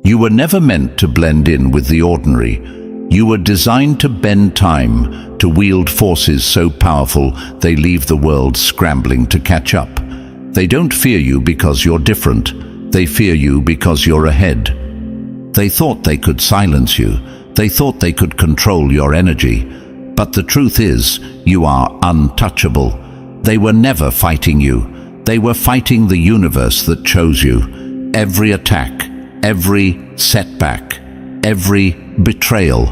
You were never meant to blend in with the ordinary. You were designed to bend time, to wield forces so powerful they leave the world scrambling to catch up. They don't fear you because you're different. They fear you because you're ahead. They thought they could silence you. They thought they could control your energy. But the truth is, you are untouchable. They were never fighting you. They were fighting the universe that chose you. Every attack, every setback, every betrayal.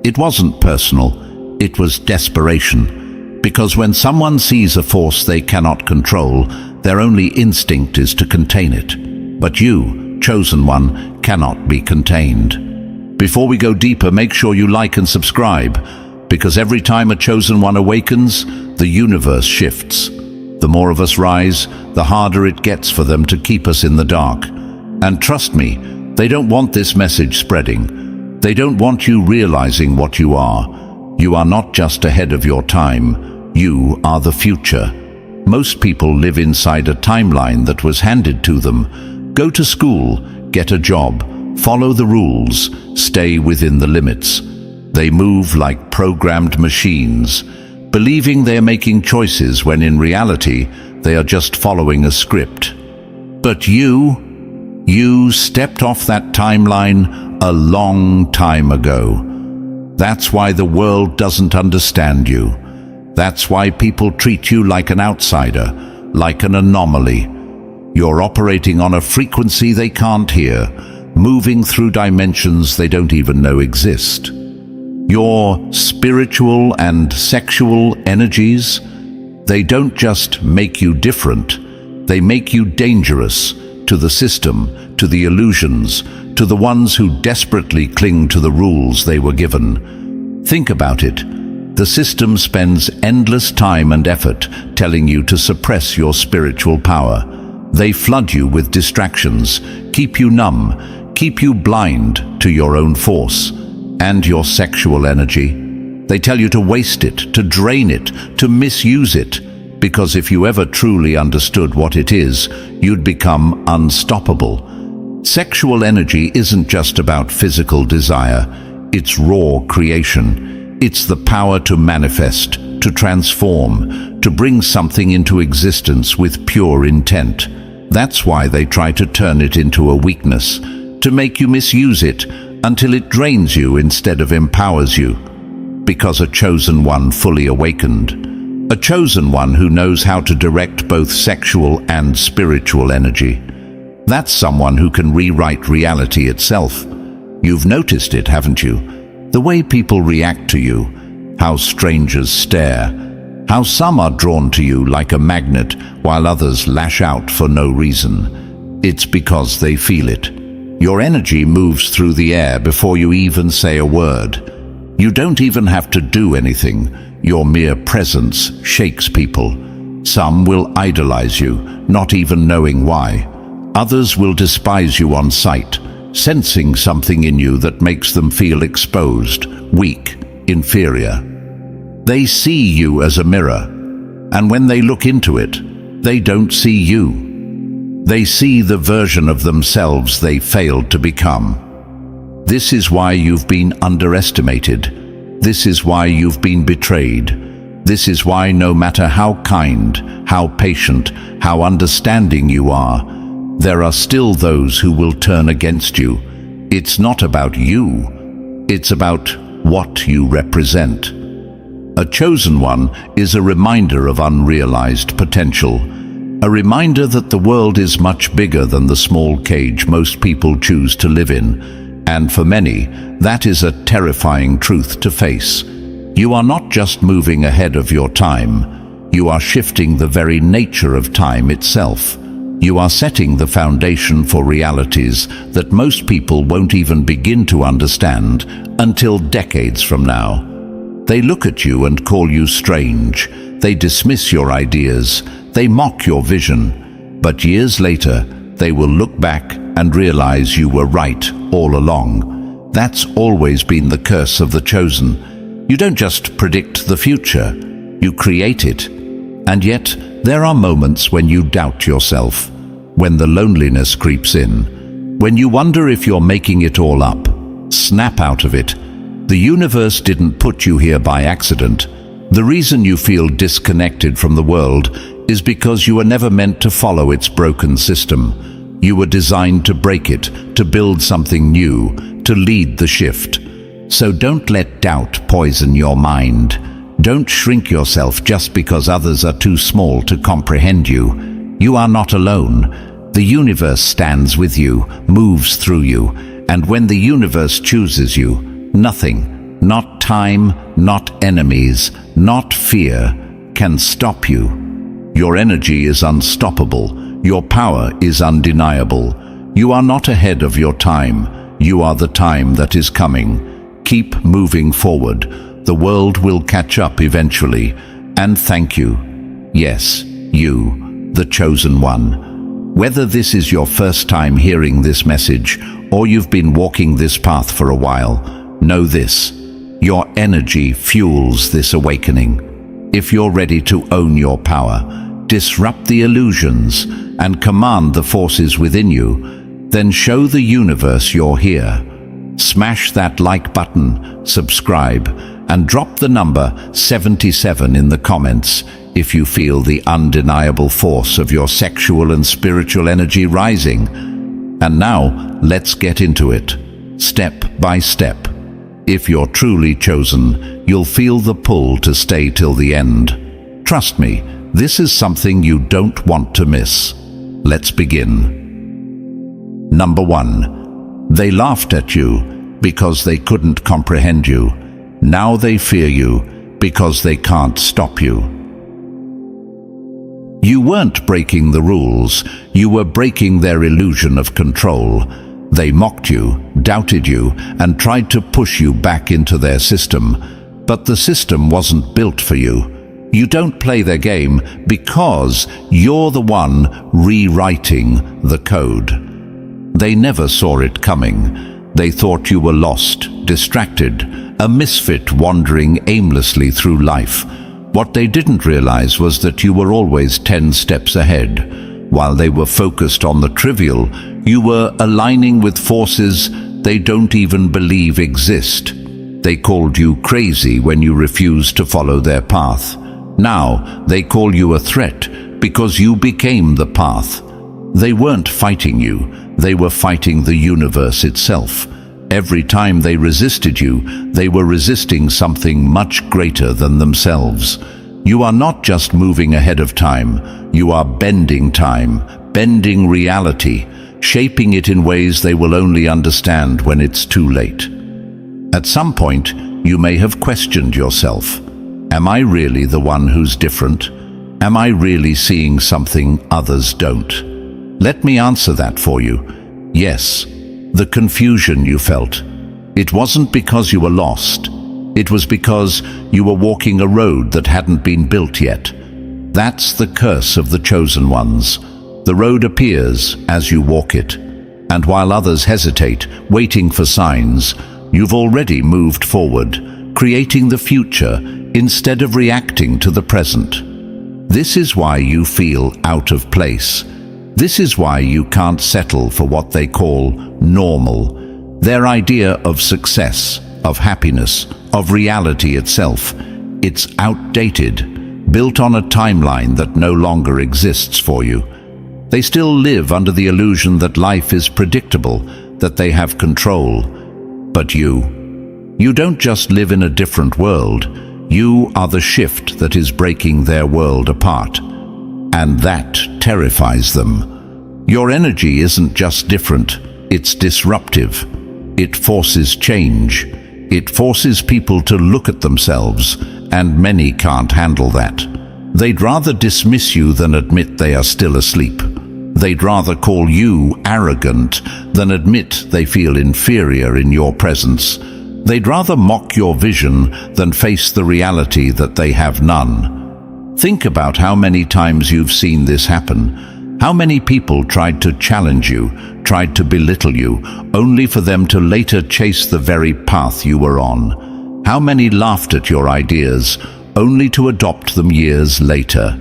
It wasn't personal, it was desperation. Because when someone sees a force they cannot control, their only instinct is to contain it. But you, chosen one, cannot be contained. Before we go deeper, make sure you like and subscribe, because every time a chosen one awakens, the universe shifts. The more of us rise, the harder it gets for them to keep us in the dark. And trust me, they don't want this message spreading. They don't want you realizing what you are. You are not just ahead of your time. You are the future. Most people live inside a timeline that was handed to them. Go to school, get a job, follow the rules, stay within the limits. They move like programmed machines, believing they're making choices when in reality they are just following a script. But you stepped off that timeline a long time ago. That's why the world doesn't understand you. That's why people treat you like an outsider, like an anomaly. You're operating on a frequency they can't hear, moving through dimensions they don't even know exist. Your spiritual and sexual energies, they don't just make you different, they make you dangerous to the system, to the illusions, to the ones who desperately cling to the rules they were given. Think about it. The system spends endless time and effort telling you to suppress your spiritual power. They flood you with distractions, keep you numb, keep you blind to your own force and your sexual energy. They tell you to waste it, to drain it, to misuse it, because if you ever truly understood what it is, you'd become unstoppable. Sexual energy isn't just about physical desire, it's raw creation. It's the power to manifest, to transform, to bring something into existence with pure intent. That's why they try to turn it into a weakness, to make you misuse it until it drains you instead of empowers you. Because a chosen one fully awakened, a chosen one who knows how to direct both sexual and spiritual energy. That's someone who can rewrite reality itself. You've noticed it, haven't you? The way people react to you, how strangers stare, how some are drawn to you like a magnet while others lash out for no reason. It's because they feel it. Your energy moves through the air before you even say a word. You don't even have to do anything. Your mere presence shakes people. Some will idolize you, not even knowing why. Others will despise you on sight, sensing something in you that makes them feel exposed, weak, inferior. They see you as a mirror, and when they look into it, they don't see you. They see the version of themselves they failed to become. This is why you've been underestimated. This is why you've been betrayed. This is why no matter how kind, how patient, how understanding you are, there are still those who will turn against you. It's not about you. It's about what you represent. A chosen one is a reminder of unrealized potential. A reminder that the world is much bigger than the small cage most people choose to live in. And for many, that is a terrifying truth to face. You are not just moving ahead of your time. You are shifting the very nature of time itself. You are setting the foundation for realities that most people won't even begin to understand until decades from now. They look at you and call you strange. They dismiss your ideas. They mock your vision. But years later, they will look back and realize you were right all along. That's always been the curse of the chosen. You don't just predict the future, you create it. And yet, there are moments when you doubt yourself, when the loneliness creeps in, When you wonder if you're making it all up, snap out of it. The universe didn't put you here by accident. The reason you feel disconnected from the world is because you were never meant to follow its broken system. You were designed to break it, to build something new, to lead the shift. So don't let doubt poison your mind. Don't shrink yourself just because others are too small to comprehend you. You are not alone. The universe stands with you, moves through you, and when the universe chooses you, nothing, not time, not enemies, not fear, can stop you. Your energy is unstoppable. Your power is undeniable. You are not ahead of your time. You are the time that is coming. Keep moving forward. The world will catch up eventually. And thank you. Yes, you, the chosen one. Whether this is your first time hearing this message or you've been walking this path for a while, know this: your energy fuels this awakening. If you're ready to own your power, disrupt the illusions, and command the forces within you, then show the universe you're here. Smash that like button, subscribe, and drop the number 77 in the comments if you feel the undeniable force of your sexual and spiritual energy rising. And now, let's get into it, step by step. If you're truly chosen, you'll feel the pull to stay till the end. Trust me, this is something you don't want to miss. Let's begin. Number 1. They laughed at you because they couldn't comprehend you. Now they fear you because they can't stop you. You weren't breaking the rules, you were breaking their illusion of control. They mocked you, doubted you, and tried to push you back into their system. But the system wasn't built for you. You don't play their game because you're the one rewriting the code. They never saw it coming. They thought you were lost, distracted, a misfit wandering aimlessly through life. What they didn't realize was that you were always 10 steps ahead. While they were focused on the trivial, you were aligning with forces they don't even believe exist. They called you crazy when you refused to follow their path. Now they call you a threat because you became the path. They weren't fighting you, they were fighting the universe itself. Every time they resisted you, they were resisting something much greater than themselves. You are not just moving ahead of time, you are bending time, bending reality, shaping it in ways they will only understand when it's too late. At some point, you may have questioned yourself. Am I really the one who's different? Am I really seeing something others don't? Let me answer that for you. Yes, the confusion you felt. It wasn't because you were lost. It was because you were walking a road that hadn't been built yet. That's the curse of the chosen ones. The road appears as you walk it. And while others hesitate, waiting for signs, you've already moved forward, creating the future instead of reacting to the present. This is why you feel out of place. This is why you can't settle for what they call normal. Their idea of success, of happiness, of reality itself, it's outdated, built on a timeline that no longer exists for you. They still live under the illusion that life is predictable, that they have control. But you don't just live in a different world. You are the shift that is breaking their world apart. And that terrifies them. Your energy isn't just different, it's disruptive. It forces change. It forces people to look at themselves, and many can't handle that. They'd rather dismiss you than admit they are still asleep. They'd rather call you arrogant than admit they feel inferior in your presence. They'd rather mock your vision than face the reality that they have none. Think about how many times you've seen this happen. How many people tried to challenge you, tried to belittle you, only for them to later chase the very path you were on? How many laughed at your ideas, only to adopt them years later?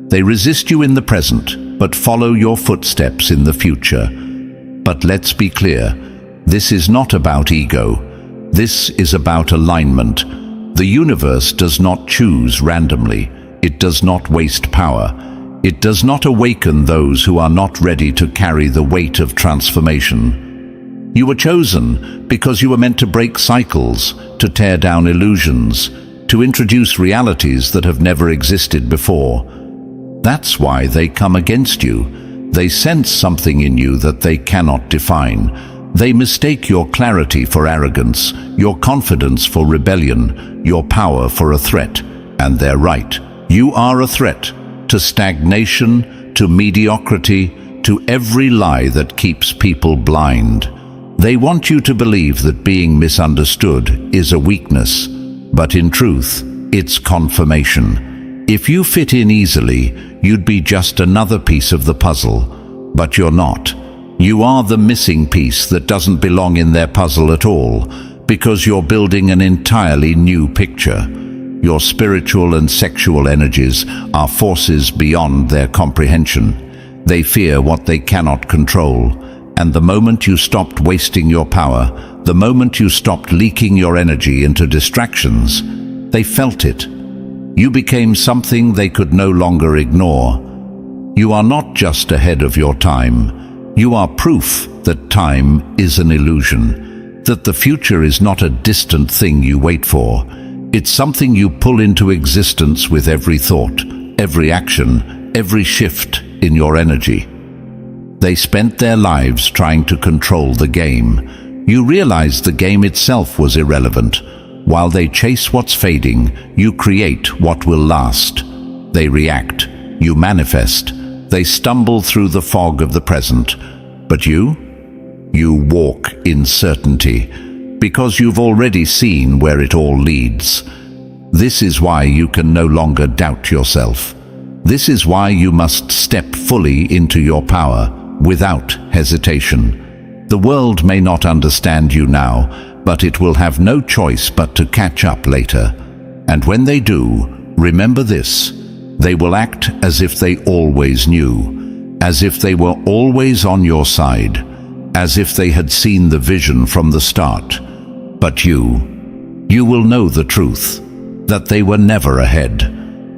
They resist you in the present, but follow your footsteps in the future. But let's be clear, this is not about ego. This is about alignment. The universe does not choose randomly. It does not waste power. It does not awaken those who are not ready to carry the weight of transformation. You were chosen because you were meant to break cycles, to tear down illusions, to introduce realities that have never existed before. That's why they come against you. They sense something in you that they cannot define. They mistake your clarity for arrogance, your confidence for rebellion, your power for a threat. And they're right. You are a threat to stagnation, to mediocrity, to every lie that keeps people blind. They want you to believe that being misunderstood is a weakness, but in truth, it's confirmation. If you fit in easily, you'd be just another piece of the puzzle, but you're not. You are the missing piece that doesn't belong in their puzzle at all, because you're building an entirely new picture. Your spiritual and sexual energies are forces beyond their comprehension. They fear what they cannot control. And the moment you stopped wasting your power, the moment you stopped leaking your energy into distractions, they felt it. You became something they could no longer ignore. You are not just ahead of your time. You are proof that time is an illusion, that the future is not a distant thing you wait for. It's something you pull into existence with every thought, every action, every shift in your energy. They spent their lives trying to control the game. You realize the game itself was irrelevant. While they chase what's fading, you create what will last. They react, you manifest. They stumble through the fog of the present. But you walk in certainty, because you've already seen where it all leads. This is why you can no longer doubt yourself. This is why you must step fully into your power, without hesitation. The world may not understand you now, but it will have no choice but to catch up later. And when they do, remember this: they will act as if they always knew, as if they were always on your side, as if they had seen the vision from the start. But you will know the truth, that they were never ahead,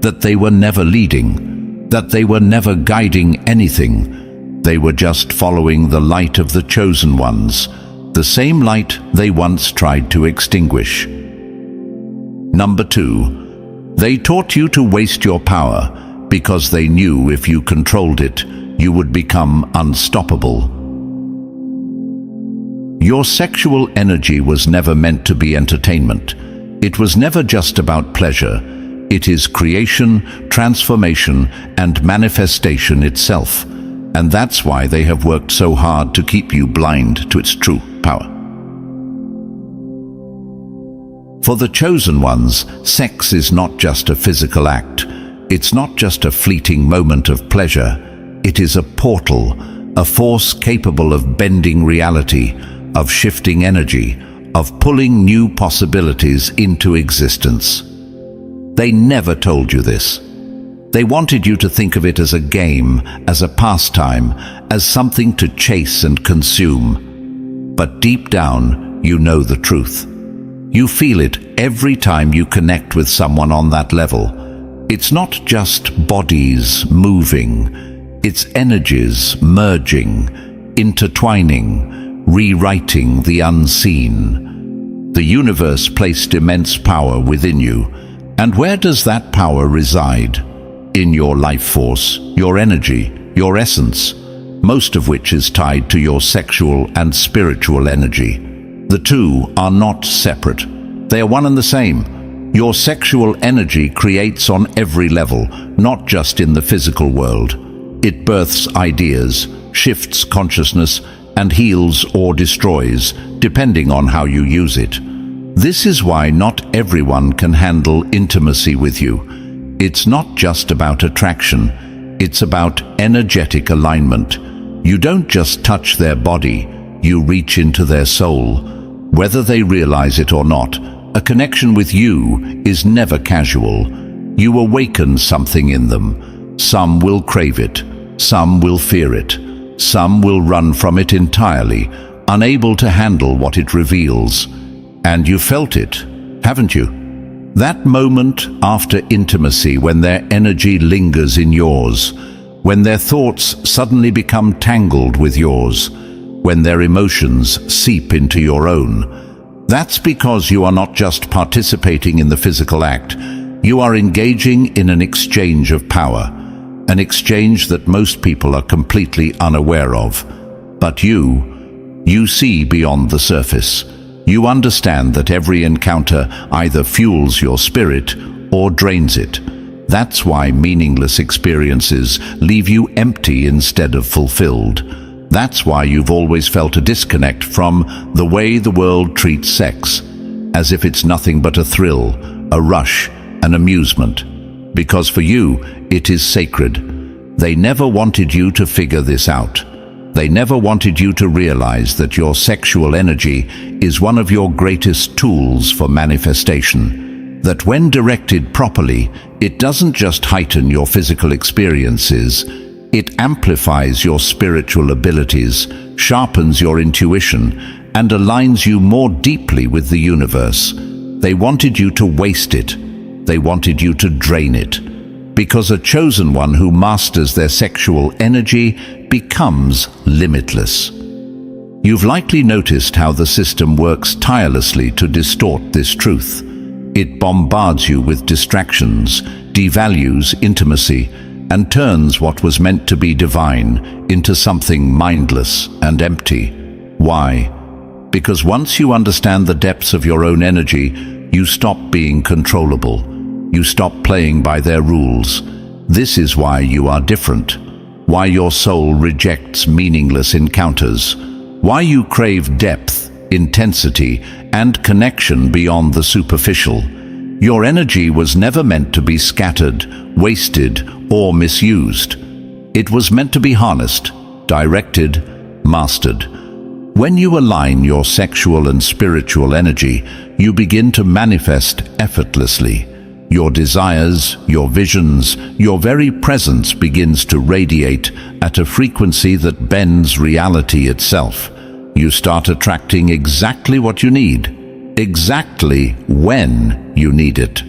that they were never leading, that they were never guiding anything. They were just following the light of the chosen ones, the same light they once tried to extinguish. Number 2, they taught you to waste your power because they knew if you controlled it, you would become unstoppable. Your sexual energy was never meant to be entertainment. It was never just about pleasure. It is creation, transformation, and manifestation itself. And that's why they have worked so hard to keep you blind to its true power. For the chosen ones, sex is not just a physical act. It's not just a fleeting moment of pleasure. It is a portal, a force capable of bending reality, of shifting energy, of pulling new possibilities into existence. They never told you this. They wanted you to think of it as a game, as a pastime, as something to chase and consume. But deep down, you know the truth. You feel it every time you connect with someone on that level. It's not just bodies moving. It's energies merging, intertwining, rewriting the unseen. The universe placed immense power within you. And where does that power reside? In your life force, your energy, your essence, most of which is tied to your sexual and spiritual energy. The two are not separate. They are one and the same. Your sexual energy creates on every level, not just in the physical world. It births ideas, shifts consciousness, and heals or destroys, depending on how you use it. This is why not everyone can handle intimacy with you. It's not just about attraction, it's about energetic alignment. You don't just touch their body, you reach into their soul. Whether they realize it or not, a connection with you is never casual. You awaken something in them. Some will crave it, some will fear it, Some will run from it entirely, unable to handle what it reveals. And you felt it, haven't you? That moment after intimacy when their energy lingers in yours, when their thoughts suddenly become tangled with yours, when their emotions seep into your own. That's because you are not just participating in the physical act, you are engaging in an exchange of power, an exchange that most people are completely unaware of. But you see beyond the surface. You understand that every encounter either fuels your spirit or drains it. That's why meaningless experiences leave you empty instead of fulfilled. That's why you've always felt a disconnect from the way the world treats sex, as if it's nothing but a thrill, a rush, an amusement. Because for you, it is sacred. They never wanted you to figure this out. They never wanted you to realize that your sexual energy is one of your greatest tools for manifestation. That when directed properly, it doesn't just heighten your physical experiences, it amplifies your spiritual abilities, sharpens your intuition, and aligns you more deeply with the universe. They wanted you to waste it. They wanted you to drain it. Because a chosen one who masters their sexual energy becomes limitless. You've likely noticed how the system works tirelessly to distort this truth. It bombards you with distractions, devalues intimacy, and turns what was meant to be divine into something mindless and empty. Why? Because once you understand the depths of your own energy, you stop being controllable. You stop playing by their rules. This is why you are different. Why your soul rejects meaningless encounters. Why you crave depth, intensity, and connection beyond the superficial. Your energy was never meant to be scattered, wasted, or misused. It was meant to be harnessed, directed, mastered. When you align your sexual and spiritual energy, you begin to manifest effortlessly. Your desires, your visions, your very presence begins to radiate at a frequency that bends reality itself. You start attracting exactly what you need, exactly when you need it.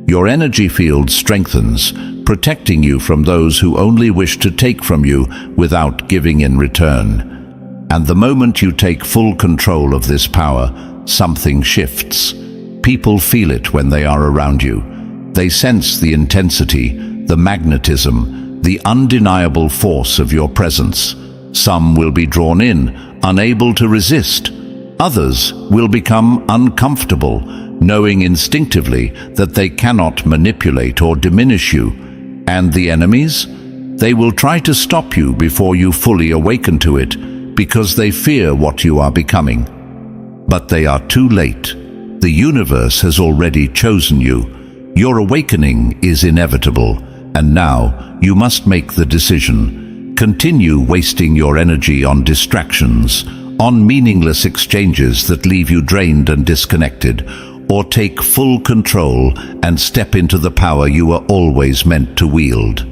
Your energy field strengthens, protecting you from those who only wish to take from you without giving in return. And the moment you take full control of this power, something shifts. People feel it when they are around you. They sense the intensity, the magnetism, the undeniable force of your presence. Some will be drawn in, unable to resist. Others will become uncomfortable, knowing instinctively that they cannot manipulate or diminish you. And the enemies? They will try to stop you before you fully awaken to it, because they fear what you are becoming. But they are too late. The universe has already chosen you. Your awakening is inevitable, and now you must make the decision. Continue wasting your energy on distractions, on meaningless exchanges that leave you drained and disconnected, or take full control and step into the power you were always meant to wield.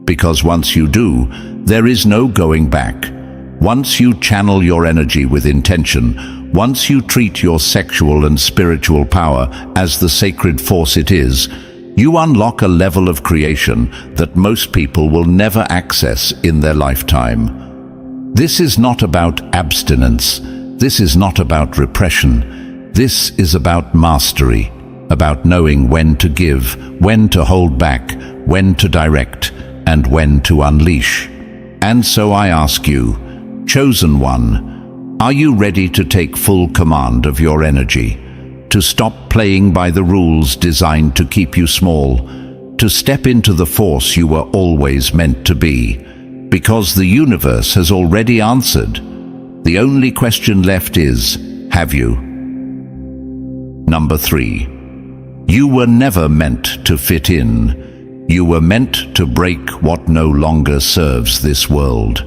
Because once you do, there is no going back. Once you channel your energy with intention, once you treat your sexual and spiritual power as the sacred force it is, you unlock a level of creation that most people will never access in their lifetime. This is not about abstinence. This is not about repression. This is about mastery, about knowing when to give, when to hold back, when to direct, and when to unleash. And so I ask you, Chosen One, are you ready to take full command of your energy? To stop playing by the rules designed to keep you small? To step into the force you were always meant to be? Because the universe has already answered. The only question left is, have you? Number 3. You were never meant to fit in. You were meant to break what no longer serves this world.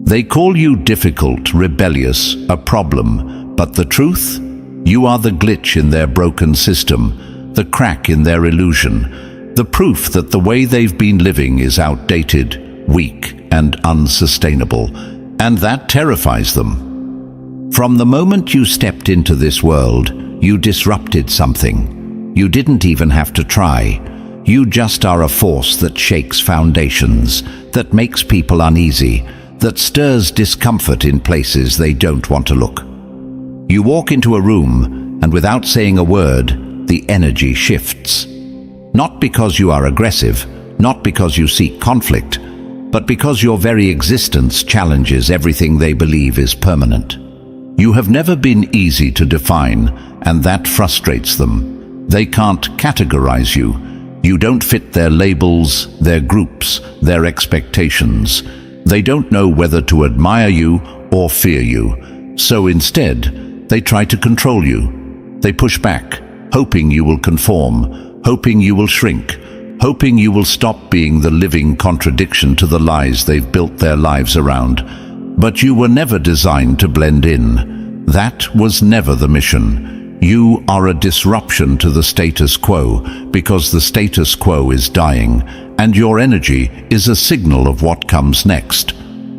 They call you difficult, rebellious, a problem, but the truth? You are the glitch in their broken system, the crack in their illusion, the proof that the way they've been living is outdated, weak, and unsustainable, and that terrifies them. From the moment you stepped into this world, you disrupted something. You didn't even have to try. You just are a force that shakes foundations, that makes people uneasy, that stirs discomfort in places they don't want to look. You walk into a room, and without saying a word, the energy shifts. Not because you are aggressive, not because you seek conflict, but because your very existence challenges everything they believe is permanent. You have never been easy to define, and that frustrates them. They can't categorize you. You don't fit their labels, their groups, their expectations. They don't know whether to admire you or fear you. So instead, they try to control you. They push back, hoping you will conform, hoping you will shrink, hoping you will stop being the living contradiction to the lies they've built their lives around. But you were never designed to blend in. That was never the mission. You are a disruption to the status quo because the status quo is dying, and your energy is a signal of what comes next.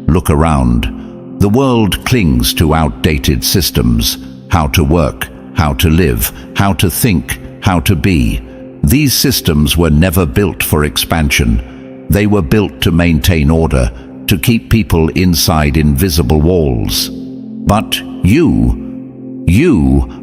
Look around. The world clings to outdated systems: how to work, how to live, how to think, how to be. These systems were never built for expansion. They were built to maintain order, to keep people inside invisible walls. But you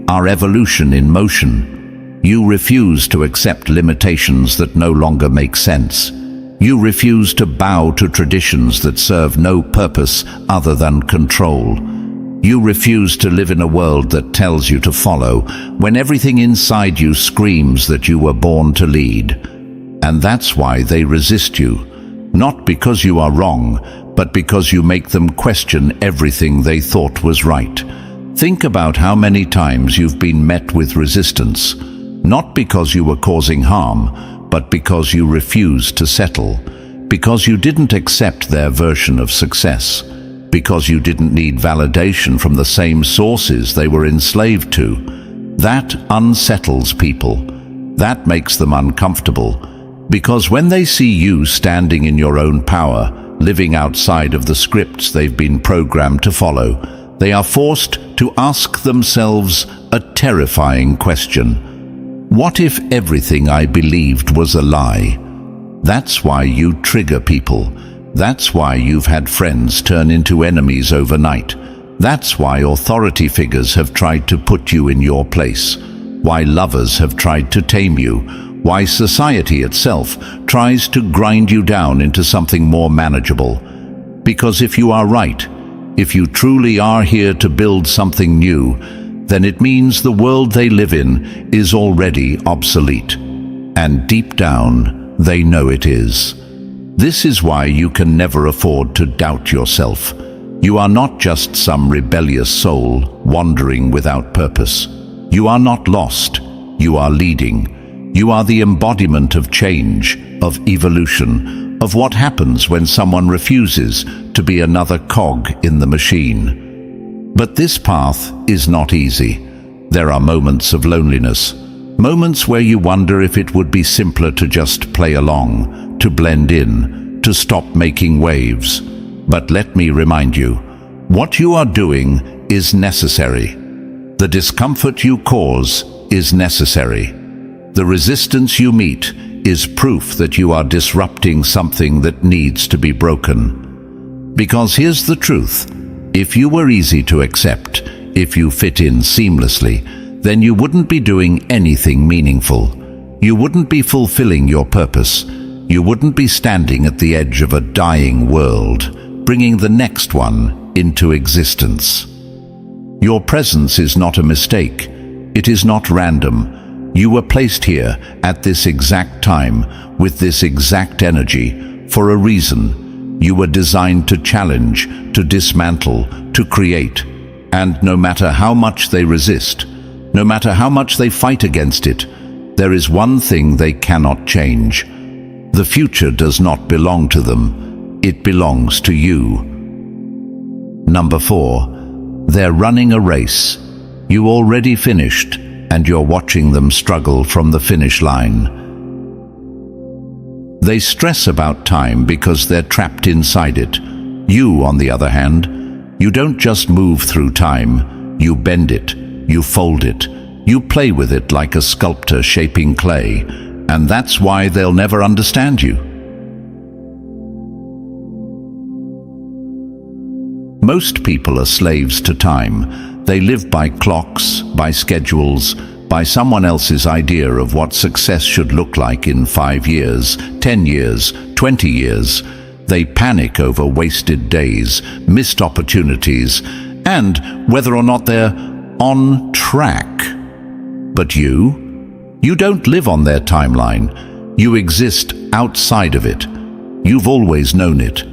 are evolution in motion. You refuse to accept limitations that no longer make sense. You refuse to bow to traditions that serve no purpose other than control. You refuse to live in a world that tells you to follow, when everything inside you screams that you were born to lead. And that's why they resist you. Not because you are wrong, but because you make them question everything they thought was right. Think about how many times you've been met with resistance, not because you were causing harm, but because you refused to settle, because you didn't accept their version of success, because you didn't need validation from the same sources they were enslaved to. That unsettles people. That makes them uncomfortable, because when they see you standing in your own power, living outside of the scripts they've been programmed to follow, they are forced to ask themselves a terrifying question. What if everything I believed was a lie? That's why you trigger people. That's why you've had friends turn into enemies overnight. That's why authority figures have tried to put you in your place. Why lovers have tried to tame you. Why society itself tries to grind you down into something more manageable. Because if you are right, if you truly are here to build something new, then it means the world they live in is already obsolete. And deep down, they know it is. This is why you can never afford to doubt yourself. You are not just some rebellious soul wandering without purpose. You are not lost. You are leading. You are the embodiment of change, of evolution, of what happens when someone refuses to be another cog in the machine. But this path is not easy. There are moments of loneliness, moments where you wonder if it would be simpler to just play along, to blend in, to stop making waves. But let me remind you, what you are doing is necessary. The discomfort you cause is necessary. The resistance you meet is proof that you are disrupting something that needs to be broken. Because here's the truth: if you were easy to accept, if you fit in seamlessly, then you wouldn't be doing anything meaningful. You wouldn't be fulfilling your purpose. You wouldn't be standing at the edge of a dying world, bringing the next one into existence. Your presence is not a mistake. It is not random. You were placed here at this exact time, with this exact energy, for a reason. You were designed to challenge, to dismantle, to create. And no matter how much they resist, no matter how much they fight against it, there is one thing they cannot change. The future does not belong to them. It belongs to you. Number 4, they're running a race. You already finished, and you're watching them struggle from the finish line. They stress about time because they're trapped inside it. You, on the other hand, you don't just move through time, you bend it, you fold it, you play with it like a sculptor shaping clay, and that's why they'll never understand you. Most people are slaves to time. They live by clocks, by schedules, by someone else's idea of what success should look like in 5 years, 10 years, 20 years. They panic over wasted days, missed opportunities, and whether or not they're on track. But you don't live on their timeline. You exist outside of it. You've always known it.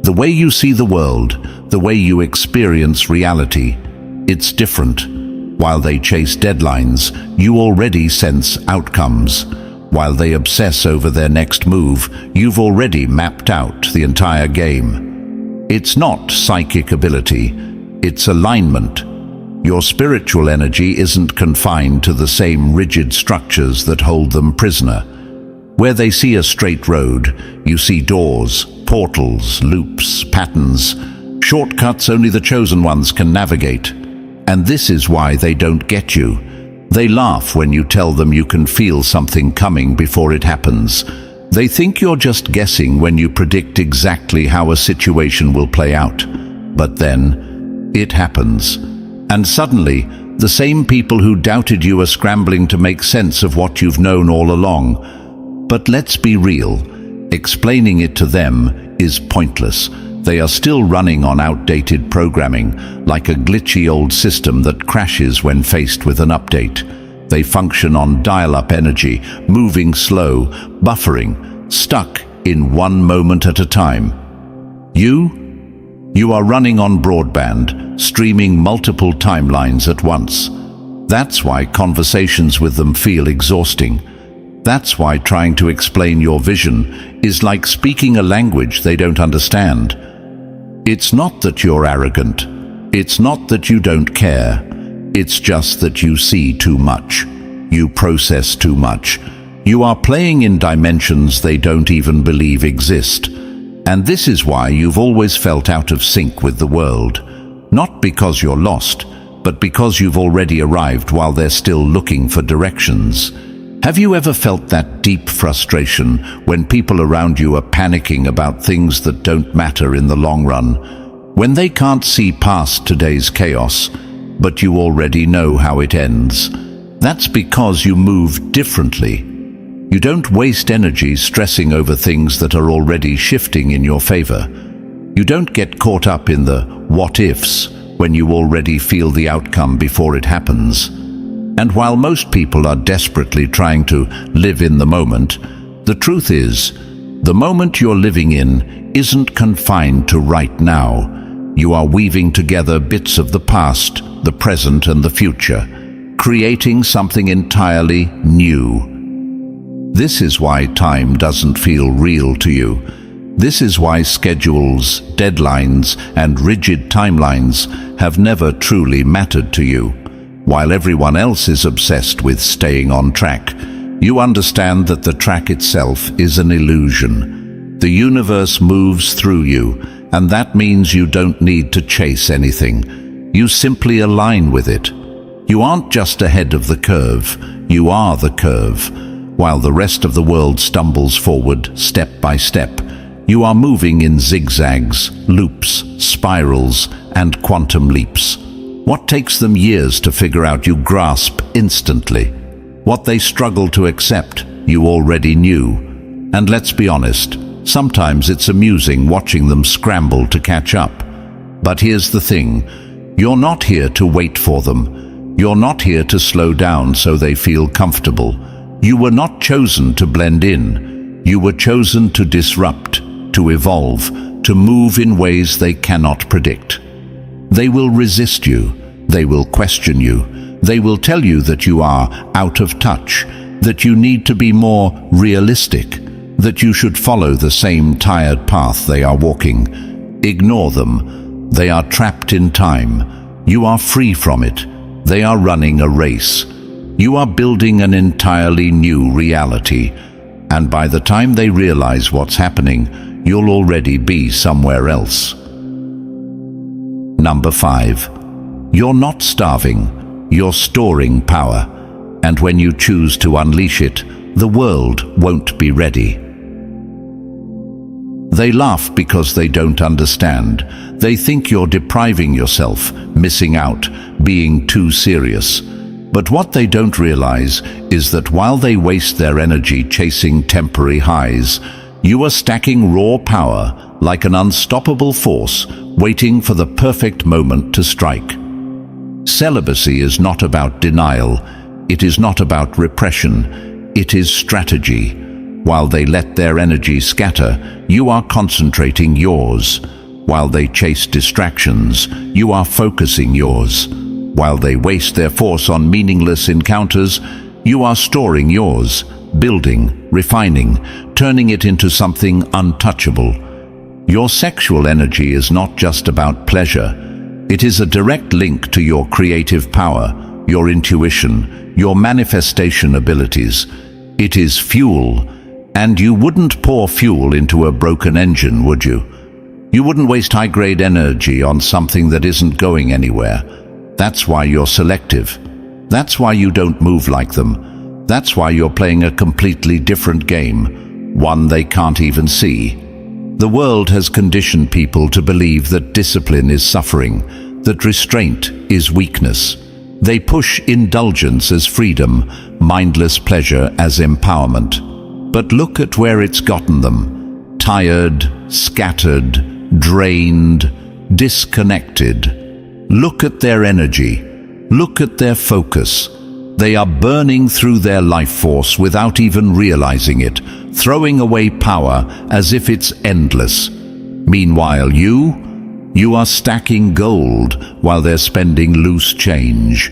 The way you see the world, the way you experience reality, it's different. While they chase deadlines, you already sense outcomes. While they obsess over their next move, you've already mapped out the entire game. It's not psychic ability, it's alignment. Your spiritual energy isn't confined to the same rigid structures that hold them prisoner. Where they see a straight road, you see doors, portals, loops, patterns, shortcuts only the chosen ones can navigate. And this is why they don't get you. They laugh when you tell them you can feel something coming before it happens. They think you're just guessing when you predict exactly how a situation will play out. But then, it happens. And suddenly, the same people who doubted you are scrambling to make sense of what you've known all along. But let's be real. Explaining it to them is pointless. They are still running on outdated programming, like a glitchy old system that crashes when faced with an update. They function on dial-up energy, moving slow, buffering, stuck in one moment at a time. You are running on broadband, streaming multiple timelines at once. That's why conversations with them feel exhausting. That's why trying to explain your vision is like speaking a language they don't understand. It's not that you're arrogant. It's not that you don't care. It's just that you see too much. You process too much. You are playing in dimensions they don't even believe exist. And this is why you've always felt out of sync with the world. Not because you're lost, but because you've already arrived while they're still looking for directions. Have you ever felt that deep frustration when people around you are panicking about things that don't matter in the long run? When they can't see past today's chaos, but you already know how it ends? That's because you move differently. You don't waste energy stressing over things that are already shifting in your favor. You don't get caught up in the what-ifs when you already feel the outcome before it happens. And while most people are desperately trying to live in the moment, the truth is, the moment you're living in isn't confined to right now. You are weaving together bits of the past, the present, and the future, creating something entirely new. This is why time doesn't feel real to you. This is why schedules, deadlines, and rigid timelines have never truly mattered to you. While everyone else is obsessed with staying on track, you understand that the track itself is an illusion. The universe moves through you, and that means you don't need to chase anything. You simply align with it. You aren't just ahead of the curve, you are the curve. While the rest of the world stumbles forward step by step, you are moving in zigzags, loops, spirals, and quantum leaps. What takes them years to figure out, you grasp instantly. What they struggle to accept, you already knew. And let's be honest, sometimes it's amusing watching them scramble to catch up. But here's the thing, you're not here to wait for them. You're not here to slow down so they feel comfortable. You were not chosen to blend in. You were chosen to disrupt, to evolve, to move in ways they cannot predict. They will resist you. They will question you. They will tell you that you are out of touch, that you need to be more realistic, that you should follow the same tired path they are walking. Ignore them. They are trapped in time. You are free from it. They are running a race. You are building an entirely new reality. and by the time they realize what's happening, you'll already be somewhere else. Number 5. You're not starving, you're storing power, and when you choose to unleash it, the world won't be ready. They laugh because they don't understand. They think you're depriving yourself, missing out, being too serious. But what they don't realize is that while they waste their energy chasing temporary highs, you are stacking raw power like an unstoppable force, waiting for the perfect moment to strike. Celibacy is not about denial. It is not about repression. It is strategy. While they let their energy scatter, you are concentrating yours. While they chase distractions, you are focusing yours. While they waste their force on meaningless encounters, you are storing yours, building, refining, turning it into something untouchable. Your sexual energy is not just about pleasure. It is a direct link to your creative power, your intuition, your manifestation abilities. It is fuel. And you wouldn't pour fuel into a broken engine, would you? You wouldn't waste high-grade energy on something that isn't going anywhere. That's why you're selective. That's why you don't move like them. That's why you're playing a completely different game, one they can't even see. The world has conditioned people to believe that discipline is suffering, that restraint is weakness. They push indulgence as freedom, mindless pleasure as empowerment. But look at where it's gotten them. Tired, scattered, drained, disconnected. Look at their energy. Look at their focus. They are burning through their life force without even realizing it, throwing away power as if it's endless. Meanwhile, you are stacking gold while they're spending loose change.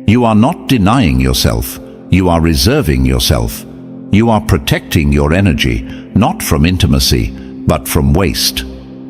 You are not denying yourself. You are reserving yourself. You are protecting your energy, not from intimacy, but from waste.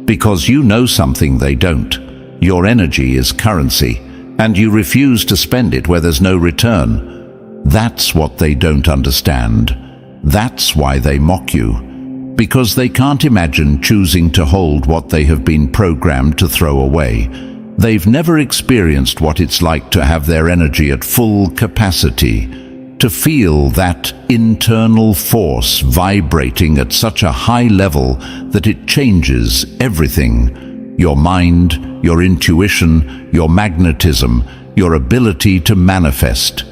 Because you know something they don't. Your energy is currency, and you refuse to spend it where there's no return. That's what they don't understand. That's why they mock you. Because they can't imagine choosing to hold what they have been programmed to throw away. They've never experienced what it's like to have their energy at full capacity, to feel that internal force vibrating at such a high level that it changes everything. Your mind, your intuition, your magnetism, your ability to manifest.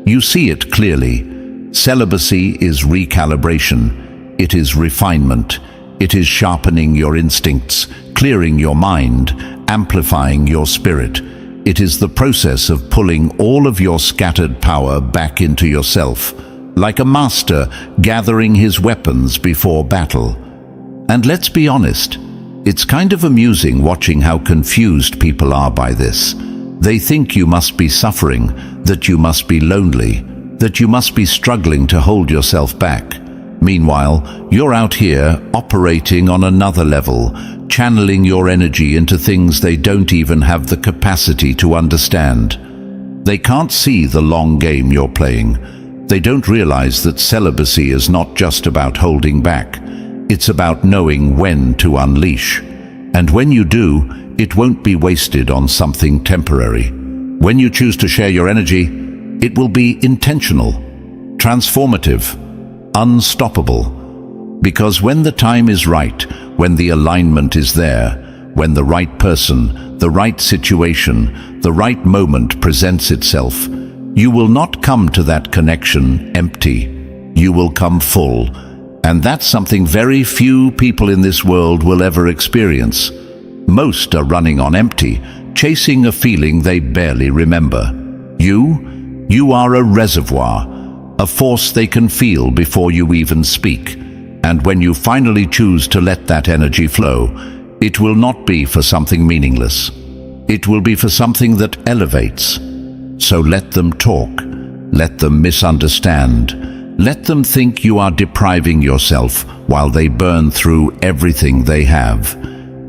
You see it clearly. Celibacy is recalibration. It is refinement. It is sharpening your instincts, clearing your mind, amplifying your spirit. It is the process of pulling all of your scattered power back into yourself, like a master gathering his weapons before battle. And let's be honest, it's kind of amusing watching how confused people are by this. They think you must be suffering, that you must be lonely, that you must be struggling to hold yourself back. Meanwhile, you're out here operating on another level, channeling your energy into things they don't even have the capacity to understand. They can't see the long game you're playing. They don't realize that celibacy is not just about holding back. It's about knowing when to unleash. And when you do, it won't be wasted on something temporary. When you choose to share your energy, it will be intentional, transformative, unstoppable. Because when the time is right, when the alignment is there, when the right person, the right situation, the right moment presents itself, you will not come to that connection empty. You will come full. And that's something very few people in this world will ever experience. Most are running on empty, chasing a feeling they barely remember. You are a reservoir, a force they can feel before you even speak. And when you finally choose to let that energy flow, it will not be for something meaningless. It will be for something that elevates. So let them talk. Let them misunderstand. Let them think you are depriving yourself while they burn through everything they have.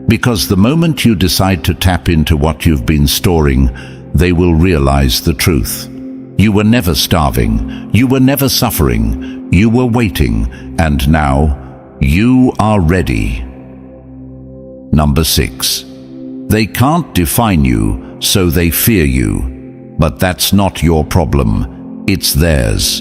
Because the moment you decide to tap into what you've been storing, they will realize the truth. You were never starving. You were never suffering. You were waiting, and now you are ready. Number 6. They can't define you, so they fear you. But that's not your problem. It's theirs.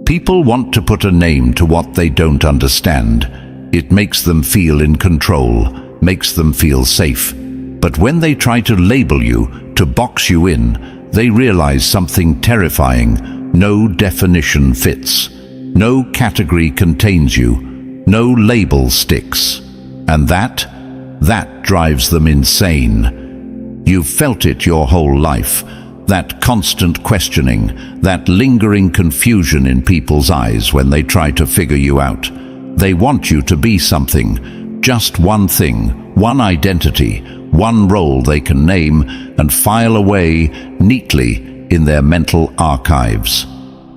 People want to put a name to what they don't understand. It makes them feel in control, makes them feel safe. But when they try to label you, to box you in, they realize something terrifying. No definition fits. No category contains you. No label sticks. And that drives them insane. You've felt it your whole life. That constant questioning, that lingering confusion in people's eyes when they try to figure you out. They want you to be something, just one thing, one identity, one role they can name and file away neatly in their mental archives.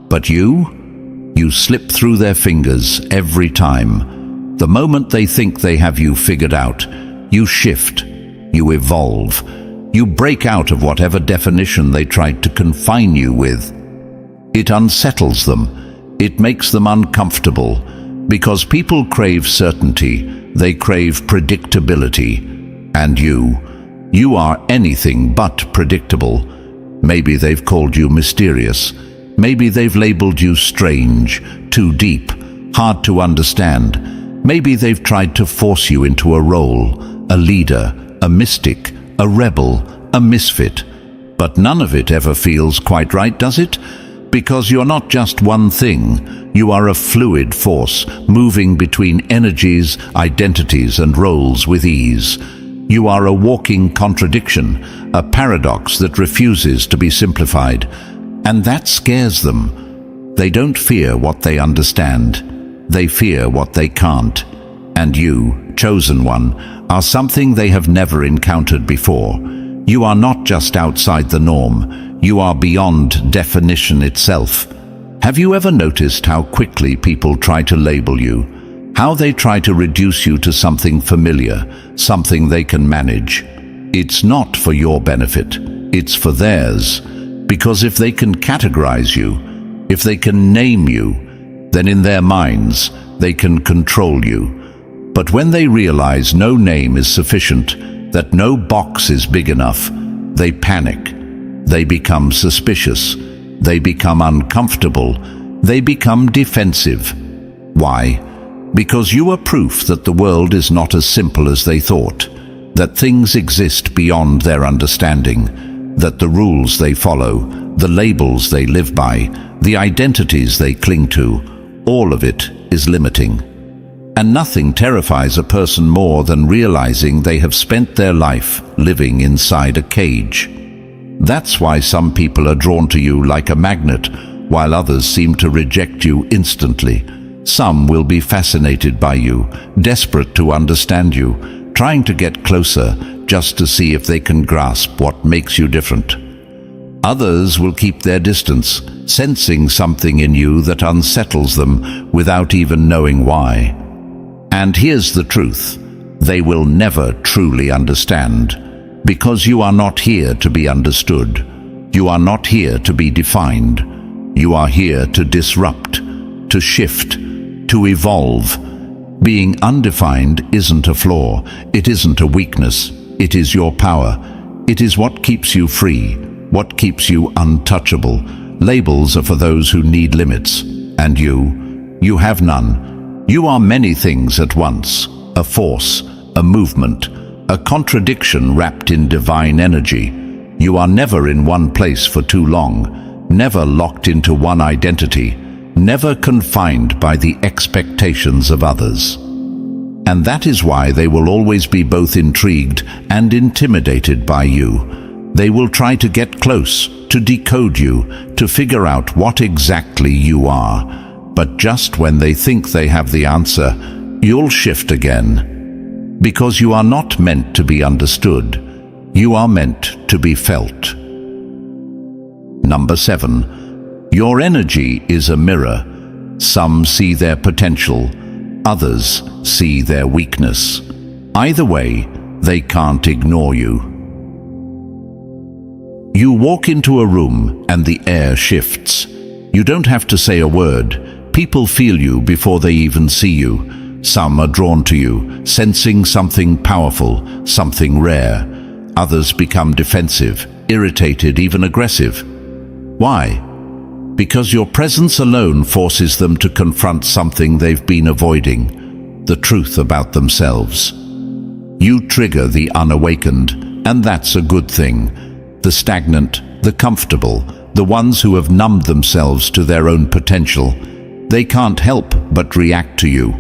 But you slip through their fingers every time. The moment they think they have you figured out, you shift, you evolve. You break out of whatever definition they tried to confine you with. It unsettles them. It makes them uncomfortable. Because people crave certainty, they crave predictability. And you are anything but predictable. Maybe they've called you mysterious. Maybe they've labeled you strange, too deep, hard to understand. Maybe they've tried to force you into a role, a leader, a mystic, a rebel, a misfit. But none of it ever feels quite right, does it? Because you're not just one thing. You are a fluid force, moving between energies, identities, and roles with ease. You are a walking contradiction, a paradox that refuses to be simplified. And that scares them. They don't fear what they understand. They fear what they can't. And you, chosen one, are something they have never encountered before. You are not just outside the norm. You are beyond definition itself. Have you ever noticed how quickly people try to label you? How they try to reduce you to something familiar, something they can manage? It's not for your benefit. It's for theirs. Because if they can categorize you, if they can name you, then in their minds they can control you. But when they realize no name is sufficient, that no box is big enough, they panic. They become suspicious. They become uncomfortable. They become defensive. Why? Because you are proof that the world is not as simple as they thought, that things exist beyond their understanding, that the rules they follow, the labels they live by, the identities they cling to, all of it is limiting. And nothing terrifies a person more than realizing they have spent their life living inside a cage. That's why some people are drawn to you like a magnet, while others seem to reject you instantly. Some will be fascinated by you, desperate to understand you, trying to get closer just to see if they can grasp what makes you different. Others will keep their distance, sensing something in you that unsettles them without even knowing why. And here's the truth: they will never truly understand, because you are not here to be understood. You are not here to be defined. You are here to disrupt, to shift, to evolve. Being undefined isn't a flaw. It isn't a weakness. It is your power. It is what keeps you free, what keeps you untouchable. Labels are for those who need limits. And you have none. You are many things at once: a force, a movement, a contradiction wrapped in divine energy. You are never in one place for too long, never locked into one identity, never confined by the expectations of others. And that is why they will always be both intrigued and intimidated by you. They will try to get close, to decode you, to figure out what exactly you are. But just when they think they have the answer, you'll shift again. Because you are not meant to be understood. You are meant to be felt. Number 7. Your energy is a mirror. Some see their potential. Others see their weakness. Either way, they can't ignore you. You walk into a room and the air shifts. You don't have to say a word. People feel you before they even see you. Some are drawn to you, sensing something powerful, something rare. Others become defensive, irritated, even aggressive. Why? Because your presence alone forces them to confront something they've been avoiding, the truth about themselves. You trigger the unawakened, and that's a good thing. The stagnant, the comfortable, the ones who have numbed themselves to their own potential, they can't help but react to you.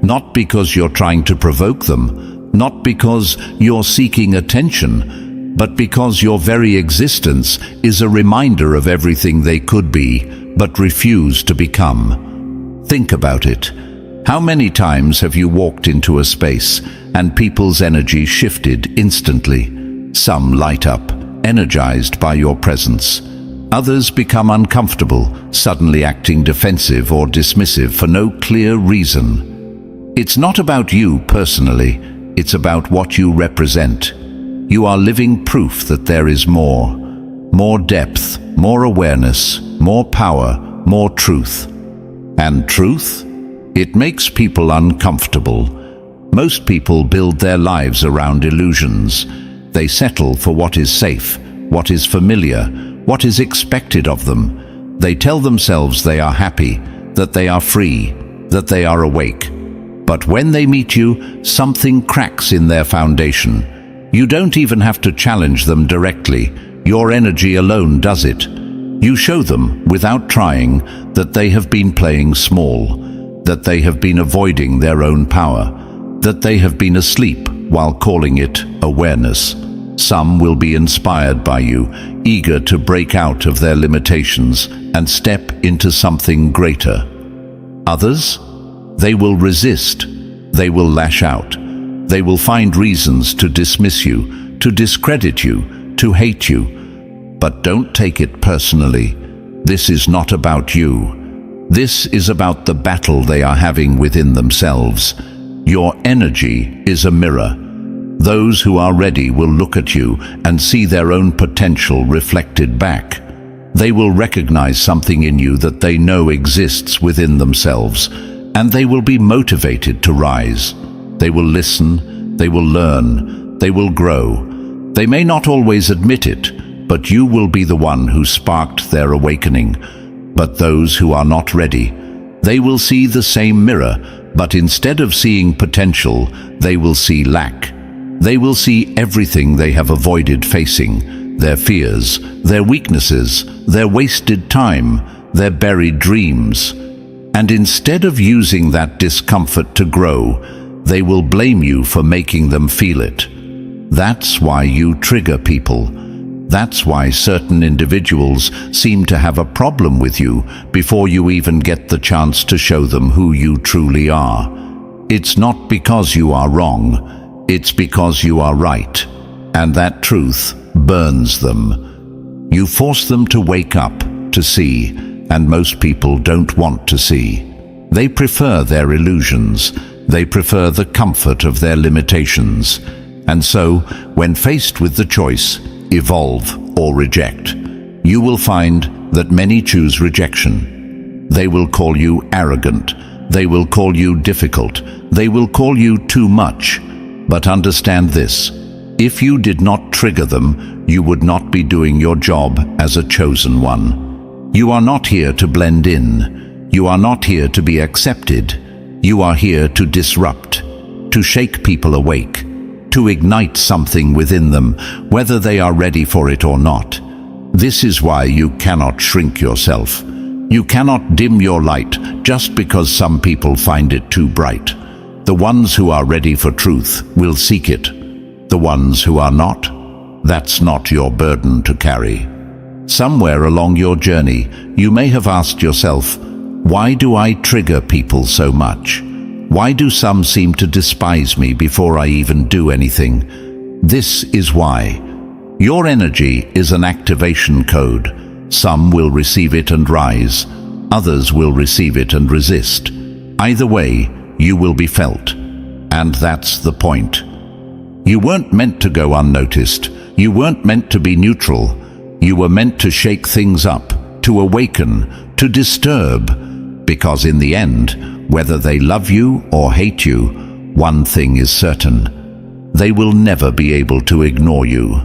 Not because you're trying to provoke them, not because you're seeking attention, but because your very existence is a reminder of everything they could be, but refuse to become. Think about it. How many times have you walked into a space and people's energy shifted instantly? Some light up, energized by your presence. Others become uncomfortable, suddenly acting defensive or dismissive for no clear reason. It's not about you personally, it's about what you represent. You are living proof that there is more. More depth, more awareness, more power, more truth. And truth? It makes people uncomfortable. Most people build their lives around illusions. They settle for what is safe, what is familiar, what is expected of them. They tell themselves they are happy, that they are free, that they are awake. But when they meet you, something cracks in their foundation. You don't even have to challenge them directly. Your energy alone does it. You show them, without trying, that they have been playing small, that they have been avoiding their own power, that they have been asleep while calling it awareness. Some will be inspired by you, eager to break out of their limitations and step into something greater. Others? They will resist. They will lash out. They will find reasons to dismiss you, to discredit you, to hate you. But don't take it personally. This is not about you. This is about the battle they are having within themselves. Your energy is a mirror. Those who are ready will look at you and see their own potential reflected back. They will recognize something in you that they know exists within themselves, and they will be motivated to rise. They will listen, they will learn, they will grow. They may not always admit it, but you will be the one who sparked their awakening. But those who are not ready, they will see the same mirror, but instead of seeing potential, they will see lack. They will see everything they have avoided facing, their fears, their weaknesses, their wasted time, their buried dreams. And instead of using that discomfort to grow, they will blame you for making them feel it. That's why you trigger people. That's why certain individuals seem to have a problem with you before you even get the chance to show them who you truly are. It's not because you are wrong. It's because you are right, and that truth burns them. You force them to wake up, to see, and most people don't want to see. They prefer their illusions. They prefer the comfort of their limitations. And so, when faced with the choice, evolve or reject, you will find that many choose rejection. They will call you arrogant. They will call you difficult. They will call you too much. But understand this, if you did not trigger them, you would not be doing your job as a chosen one. You are not here to blend in. You are not here to be accepted. You are here to disrupt, to shake people awake, to ignite something within them, whether they are ready for it or not. This is why you cannot shrink yourself. You cannot dim your light just because some people find it too bright. The ones who are ready for truth will seek it. The ones who are not, that's not your burden to carry. Somewhere along your journey, you may have asked yourself, why do I trigger people so much? Why do some seem to despise me before I even do anything? This is why. Your energy is an activation code. Some will receive it and rise. Others will receive it and resist. Either way, you will be felt. And that's the point. You weren't meant to go unnoticed. You weren't meant to be neutral. You were meant to shake things up, to awaken, to disturb, because in the end, whether they love you or hate you, one thing is certain: they will never be able to ignore you.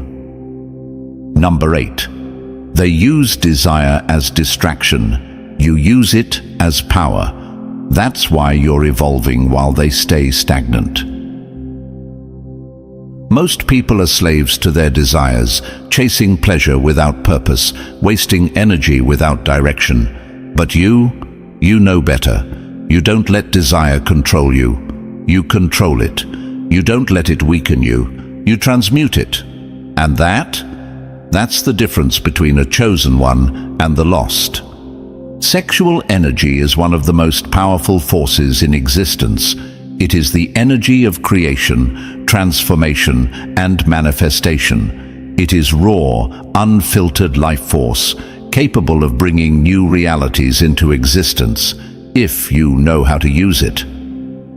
Number 8. They use desire as distraction. You use it as power. That's why you're evolving while they stay stagnant. Most people are slaves to their desires, chasing pleasure without purpose, wasting energy without direction. But you know better. You don't let desire control you. You control it. You don't let it weaken you. You transmute it. And that's the difference between a chosen one and the lost. Sexual energy is one of the most powerful forces in existence. It is the energy of creation, transformation, and manifestation. It is raw, unfiltered life force, capable of bringing new realities into existence, if you know how to use it.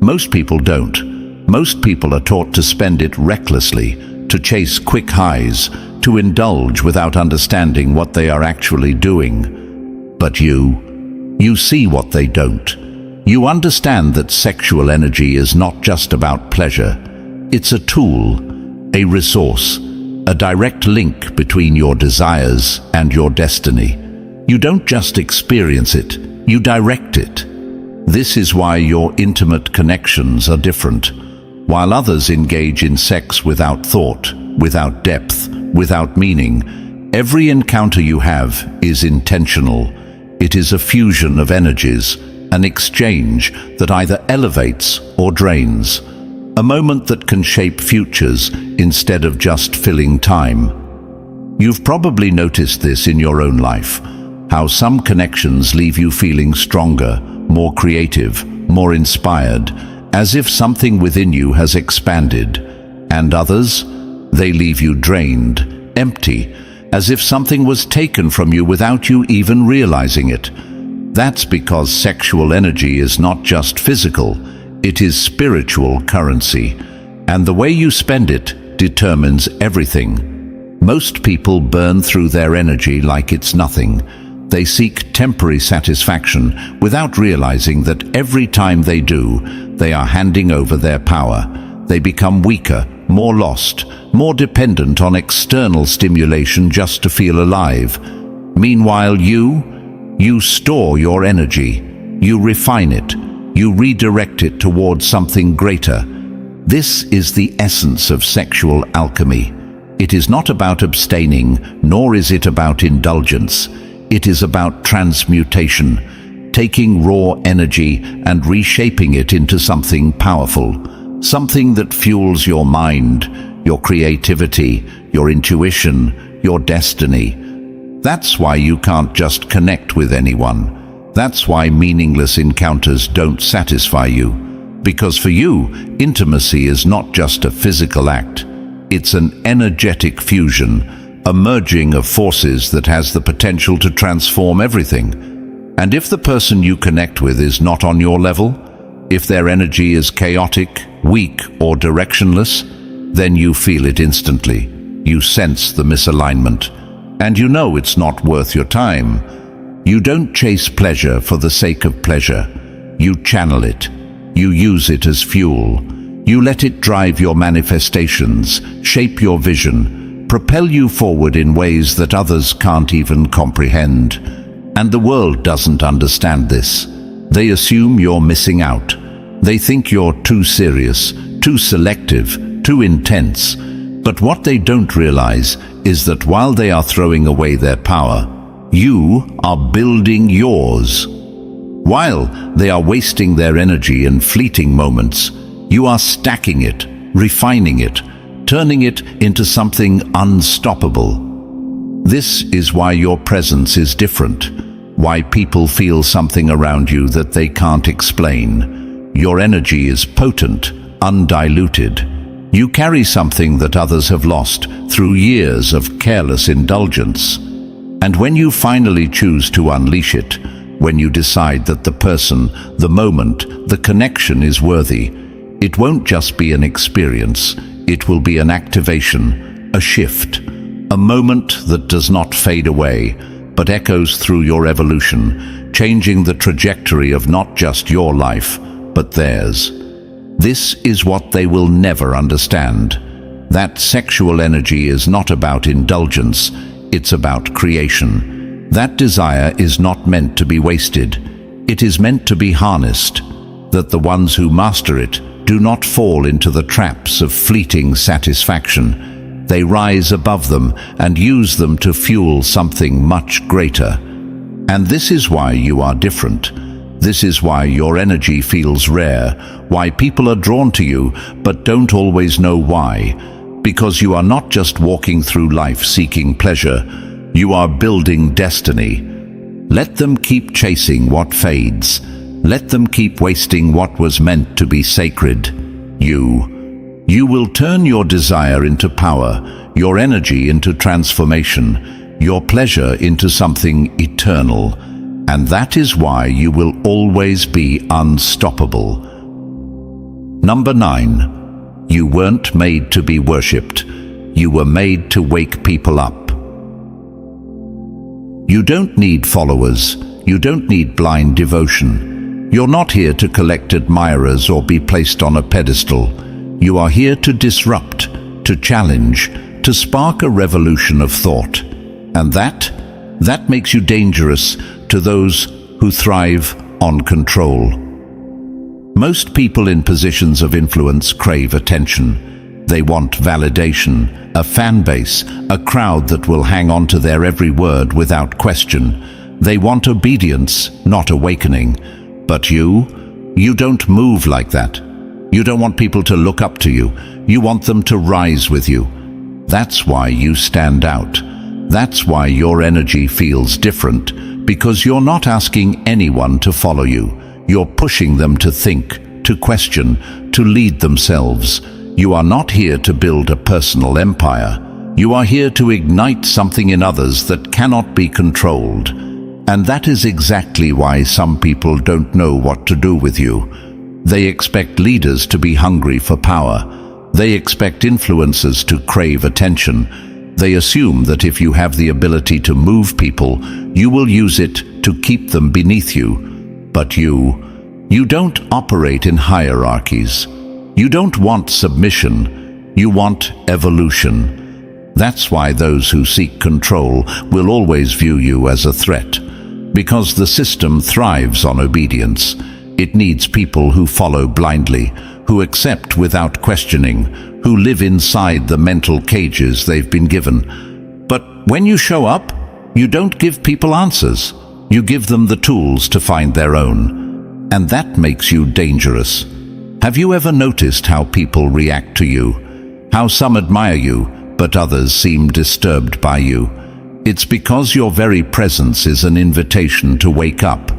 Most people don't. Most people are taught to spend it recklessly, to chase quick highs, to indulge without understanding what they are actually doing. But you see what they don't. You understand that sexual energy is not just about pleasure. It's a tool, a resource, a direct link between your desires and your destiny. You don't just experience it, you direct it. This is why your intimate connections are different. While others engage in sex without thought, without depth, without meaning, every encounter you have is intentional. It is a fusion of energies, an exchange that either elevates or drains, a moment that can shape futures instead of just filling time. You've probably noticed this in your own life, how some connections leave you feeling stronger, more creative, more inspired, as if something within you has expanded, and others, they leave you drained, empty, as if something was taken from you without you even realizing it. That's because sexual energy is not just physical, it is spiritual currency, and the way you spend it determines everything. Most people burn through their energy like it's nothing. They seek temporary satisfaction without realizing that every time they do, they are handing over their power. They become weaker, more lost, more dependent on external stimulation just to feel alive. Meanwhile, you store your energy, you refine it, you redirect it towards something greater. This is the essence of sexual alchemy. It is not about abstaining, nor is it about indulgence. It is about transmutation, taking raw energy and reshaping it into something powerful, something that fuels your mind, your creativity, your intuition, your destiny. That's why you can't just connect with anyone. That's why meaningless encounters don't satisfy you. Because for you, intimacy is not just a physical act. It's an energetic fusion, a merging of forces that has the potential to transform everything. And if the person you connect with is not on your level, if their energy is chaotic, weak, or directionless, then you feel it instantly. You sense the misalignment. And you know it's not worth your time. You don't chase pleasure for the sake of pleasure. You channel it. You use it as fuel. You let it drive your manifestations, shape your vision, propel you forward in ways that others can't even comprehend. And the world doesn't understand this. They assume you're missing out. They think you're too serious, too selective, too intense. But what they don't realize is that while they are throwing away their power, you are building yours. While they are wasting their energy in fleeting moments, you are stacking it, refining it, turning it into something unstoppable. This is why your presence is different, why people feel something around you that they can't explain. Your energy is potent, undiluted. You carry something that others have lost through years of careless indulgence. And when you finally choose to unleash it, when you decide that the person, the moment, the connection is worthy, it won't just be an experience, it will be an activation, a shift. A moment that does not fade away, but echoes through your evolution, changing the trajectory of not just your life, but theirs. This is what they will never understand. That sexual energy is not about indulgence, it's about creation. That desire is not meant to be wasted. It is meant to be harnessed, that the ones who master it do not fall into the traps of fleeting satisfaction. They rise above them and use them to fuel something much greater. And this is why you are different. This is why your energy feels rare, why people are drawn to you but don't always know why. Because you are not just walking through life seeking pleasure, you are building destiny. Let them keep chasing what fades. Let them keep wasting what was meant to be sacred. You will turn your desire into power, your energy into transformation, your pleasure into something eternal. And that is why you will always be unstoppable. Number 9. You weren't made to be worshipped. You were made to wake people up. You don't need followers. You don't need blind devotion. You're not here to collect admirers or be placed on a pedestal. You are here to disrupt, to challenge, to spark a revolution of thought. And that makes you dangerous to those who thrive on control. Most people in positions of influence crave attention. They want validation, a fan base, a crowd that will hang on to their every word without question. They want obedience, not awakening. But you don't move like that. You don't want people to look up to you. You want them to rise with you. That's why you stand out. That's why your energy feels different, because you're not asking anyone to follow you. You're pushing them to think, to question, to lead themselves. You are not here to build a personal empire. You are here to ignite something in others that cannot be controlled. And that is exactly why some people don't know what to do with you. They expect leaders to be hungry for power. They expect influencers to crave attention. They assume that if you have the ability to move people, you will use it to keep them beneath you. But you don't operate in hierarchies. You don't want submission. You want evolution. That's why those who seek control will always view you as a threat. Because the system thrives on obedience. It needs people who follow blindly, who accept without questioning, who live inside the mental cages they've been given. But when you show up, you don't give people answers. You give them the tools to find their own. And that makes you dangerous. Have you ever noticed how people react to you? How some admire you, but others seem disturbed by you? It's because your very presence is an invitation to wake up.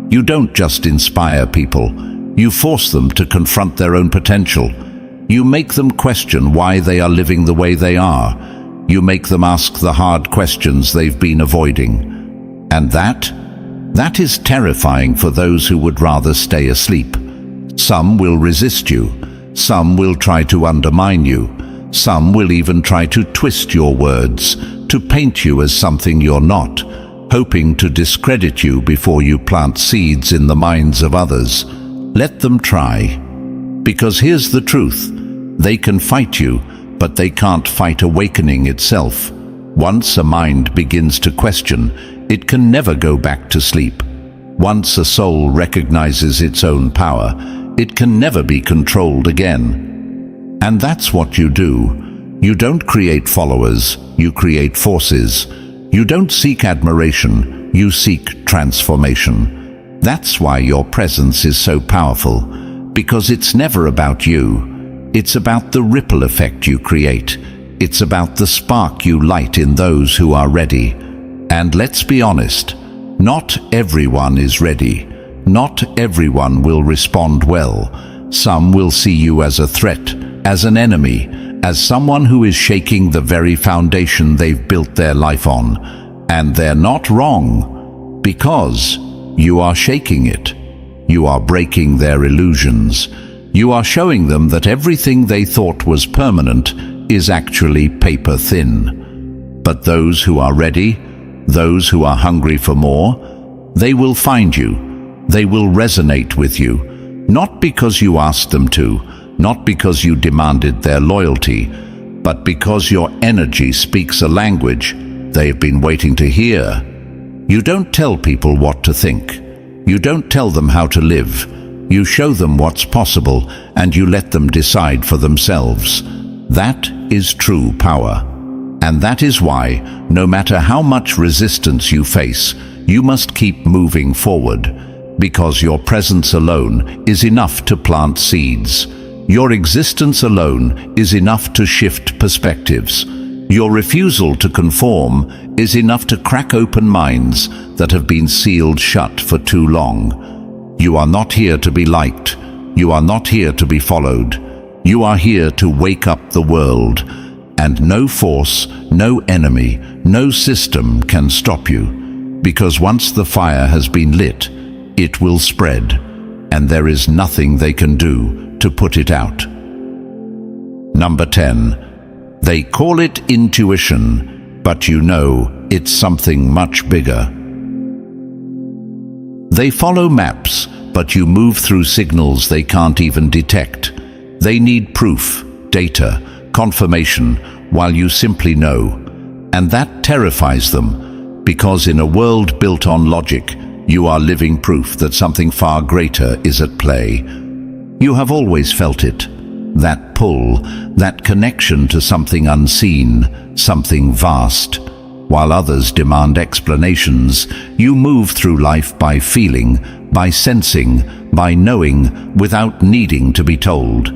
You don't just inspire people. You force them to confront their own potential. You make them question why they are living the way they are. You make them ask the hard questions they've been avoiding. And that is terrifying for those who would rather stay asleep. Some will resist you. Some will try to undermine you. Some will even try to twist your words, to paint you as something you're not, hoping to discredit you before you plant seeds in the minds of others. Let them try. Because here's the truth. They can fight you, but they can't fight awakening itself. Once a mind begins to question, it can never go back to sleep. Once a soul recognizes its own power, it can never be controlled again. And that's what you do. You don't create followers, you create forces. You don't seek admiration, you seek transformation. That's why your presence is so powerful, because it's never about you. It's about the ripple effect you create. It's about the spark you light in those who are ready. And let's be honest, not everyone is ready. Not everyone will respond well. Some will see you as a threat, as an enemy, as someone who is shaking the very foundation they've built their life on. And they're not wrong, because you are shaking it. You are breaking their illusions. You are showing them that everything they thought was permanent is actually paper thin. But those who are ready, those who are hungry for more, they will find you. They will resonate with you, not because you asked them to, not because you demanded their loyalty, but because your energy speaks a language they've been waiting to hear. You don't tell people what to think. You don't tell them how to live. You show them what's possible, and you let them decide for themselves. That is true power. And that is why, no matter how much resistance you face, you must keep moving forward, because your presence alone is enough to plant seeds. Your existence alone is enough to shift perspectives. Your refusal to conform is enough to crack open minds that have been sealed shut for too long. You are not here to be liked. You are not here to be followed. You are here to wake up the world. And no force, no enemy, no system can stop you. Because once the fire has been lit, it will spread, and there is nothing they can do to put it out. Number 10. They call it intuition, but you know it's something much bigger. They follow maps, but you move through signals they can't even detect. They need proof, data, confirmation, while you simply know. And that terrifies them, because in a world built on logic, you are living proof that something far greater is at play. You have always felt it, that pull, that connection to something unseen, something vast. While others demand explanations, you move through life by feeling, by sensing, by knowing, without needing to be told.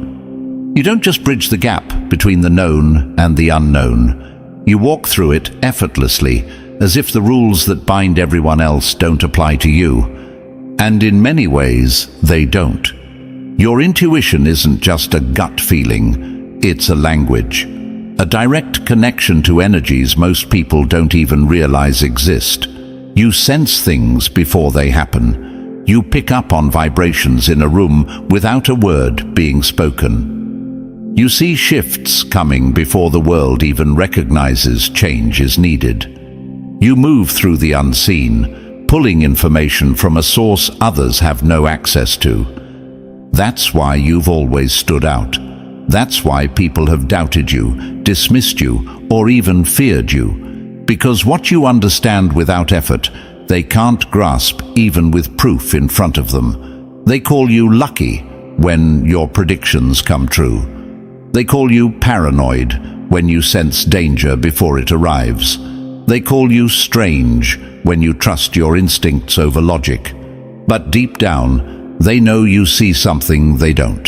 You don't just bridge the gap between the known and the unknown. You walk through it effortlessly, as if the rules that bind everyone else don't apply to you. And in many ways, they don't. Your intuition isn't just a gut feeling, it's a language. A direct connection to energies most people don't even realize exist. You sense things before they happen. You pick up on vibrations in a room without a word being spoken. You see shifts coming before the world even recognizes change is needed. You move through the unseen, pulling information from a source others have no access to. That's why you've always stood out. That's why people have doubted you, dismissed you, or even feared you. Because what you understand without effort, they can't grasp even with proof in front of them. They call you lucky when your predictions come true. They call you paranoid when you sense danger before it arrives. They call you strange when you trust your instincts over logic. But deep down, they know you see something they don't.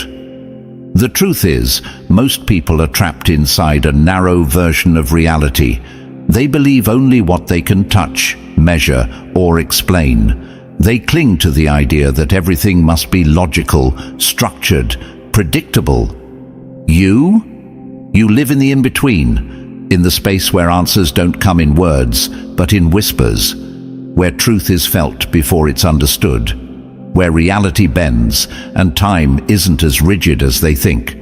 The truth is, most people are trapped inside a narrow version of reality. They believe only what they can touch, measure, or explain. They cling to the idea that everything must be logical, structured, predictable. You live in the in-between, in the space where answers don't come in words, but in whispers, where truth is felt before it's understood, where reality bends and time isn't as rigid as they think.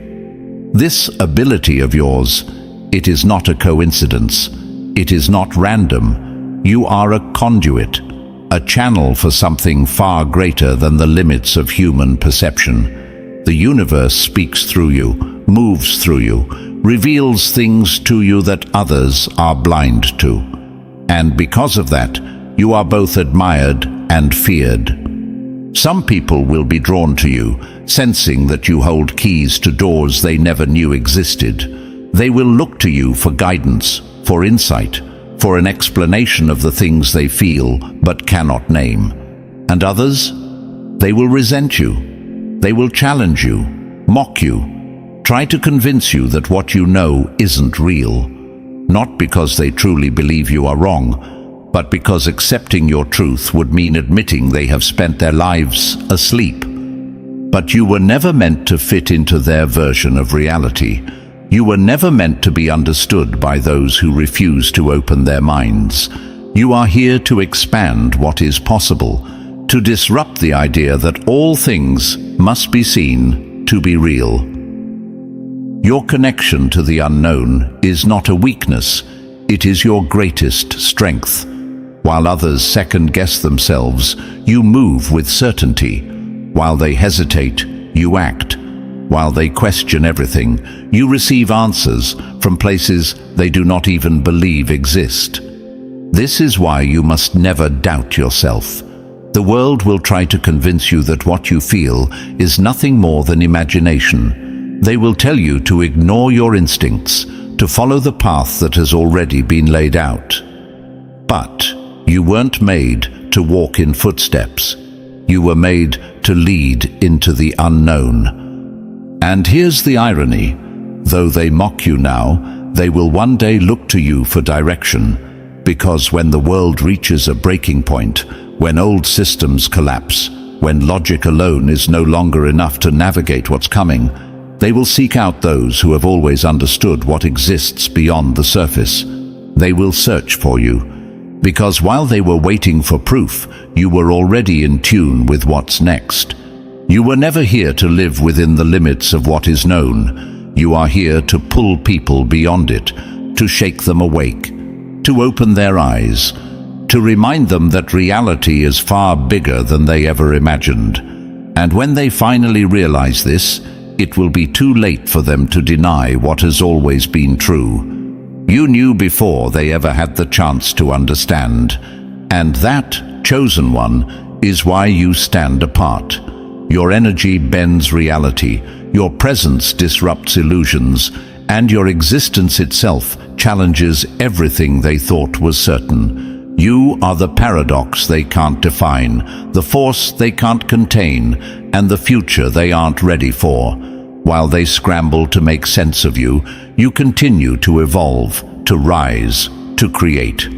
This ability of yours, it is not a coincidence. It is not random. You are a conduit, a channel for something far greater than the limits of human perception. The universe speaks through you, moves through you, reveals things to you that others are blind to. And because of that, you are both admired and feared. Some people will be drawn to you, sensing that you hold keys to doors they never knew existed. They will look to you for guidance, for insight, for an explanation of the things they feel but cannot name. And others? They will resent you. They will challenge you, mock you, try to convince you that what you know isn't real. Not because they truly believe you are wrong, but because accepting your truth would mean admitting they have spent their lives asleep. But you were never meant to fit into their version of reality. You were never meant to be understood by those who refuse to open their minds. You are here to expand what is possible, to disrupt the idea that all things must be seen to be real. Your connection to the unknown is not a weakness, It is your greatest strength. While others second-guess themselves, you move with certainty. While they hesitate, you act. While they question everything, you receive answers from places they do not even believe exist. This is why you must never doubt yourself. The world will try to convince you that what you feel is nothing more than imagination. They will tell you to ignore your instincts, to follow the path that has already been laid out. But you weren't made to walk in footsteps. You were made to lead into the unknown. And here's the irony. Though they mock you now, they will one day look to you for direction. Because when the world reaches a breaking point, when old systems collapse, when logic alone is no longer enough to navigate what's coming, they will seek out those who have always understood what exists beyond the surface. They will search for you. Because while they were waiting for proof, you were already in tune with what's next. You were never here to live within the limits of what is known. You are here to pull people beyond it, to shake them awake, to open their eyes, to remind them that reality is far bigger than they ever imagined. And when they finally realize this, it will be too late for them to deny what has always been true. You knew before they ever had the chance to understand. And that, chosen one, is why you stand apart. Your energy bends reality, your presence disrupts illusions, and your existence itself challenges everything they thought was certain. You are the paradox they can't define, the force they can't contain, and the future they aren't ready for. While they scramble to make sense of you, you continue to evolve, to rise, to create.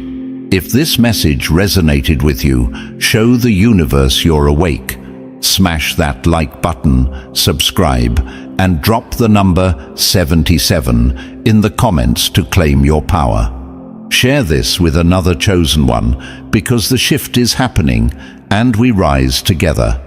If this message resonated with you, show the universe you're awake. Smash that like button, subscribe, and drop the number 77 in the comments to claim your power. Share this with another chosen one, because the shift is happening and we rise together.